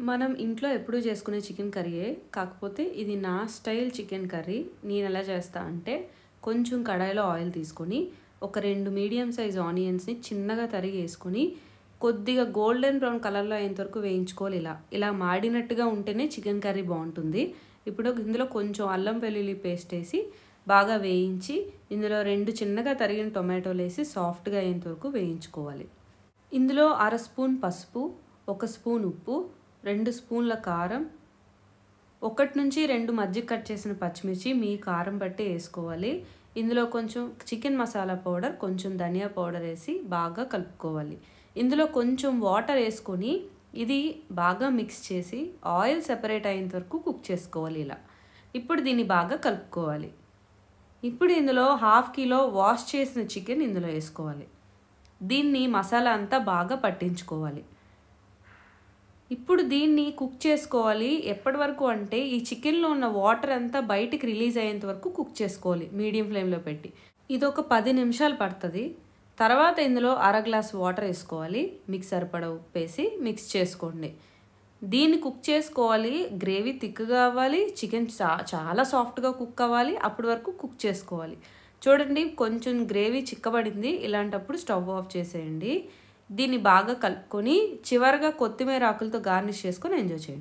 మనం ఇంట్లో ఎప్పుడూ చేసుకునే చికెన్ కర్రీయే. కాకపోతే ఇది నా స్టైల్ చికెన్ కర్రీ. నేనెలా చేస్తా అంటే, కొంచెం కడాయిలో ఆయిల్ తీసుకొని, ఒక 2 మీడియం సైజ్ ఆనియన్స్‌ని చిన్నగా తరిగేసుకొని, కొద్దిగా గోల్డెన్ బ్రౌన్ కలర్‌లో అయ్యేంత వరకు వేయించుకోవాలి ఇలా. ఇలా మాడినట్టుగా ఉంటేనే చికెన్ కర్రీ బావుంటుంది. ఇప్పుడు ఇందులో కొంచెం అల్లం వెల్లుల్లి పేస్ట్ ఏసి, బాగా వేయించి, ఇందులో 2 చిన్నగా తరిగిన టొమాటోలేసి సాఫ్ట్‌గా అయ్యేంత వరకు వేయించుకోవాలి. ఇందులో అర స్పూన్ పసుపు, 1 స్పూన్ ఉప్పు, 2 స్పూన్ల కారం, 1-2 మధ్య కట్ చేసిన పచ్చిమిర్చి మీ కారం బట్టి వేసుకోవాలి. ఇందులో కొంచెం చికెన్ మసాలా పౌడర్, కొంచెం ధనియా పౌడర్ వేసి బాగా కలుపుకోవాలి. ఇందులో కొంచెం వాటర్ వేసుకొని ఇది బాగా మిక్స్ చేసి ఆయిల్ సెపరేట్ అయ్యేంత వరకు కుక్ చేసుకోవాలి ఇలా. ఇప్పుడు దీన్ని బాగా కలుపుకోవాలి. ఇప్పుడు ఇందులో 1/2 కిలో వాష్ చేసిన చికెన్ ఇందులో వేసుకోవాలి. దీన్ని మసాలా అంతా బాగా పట్టించుకోవాలి. ఇప్పుడు దీన్ని కుక్ చేసుకోవాలి. ఎప్పటి వరకు అంటే ఈ చికెన్లో ఉన్న వాటర్ అంతా బయటికి రిలీజ్ అయ్యేంత వరకు కుక్ చేసుకోవాలి మీడియం ఫ్లేమ్లో పెట్టి. ఇది ఒక 10 నిమిషాలు పడుతుంది. తర్వాత ఇందులో అర గ్లాస్ వాటర్ వేసుకోవాలి. మీకు సరిపడా ఉప్పు వేసి మిక్స్ చేసుకోండి. దీన్ని కుక్ చేసుకోవాలి. గ్రేవీ థిక్గా అవ్వాలి. చికెన్ చాలా సాఫ్ట్గా కుక్ అవ్వాలి. అప్పటి వరకు కుక్ చేసుకోవాలి. చూడండి కొంచెం గ్రేవీ చిక్కబడింది. ఇలాంటప్పుడు స్టవ్ ఆఫ్ చేసేయండి. దీన్ని బాగా కలుపుకొని చివరగా కొత్తిమీర ఆకులతో గార్నిష్ చేసుకొని ఎంజాయ్ చేయండి.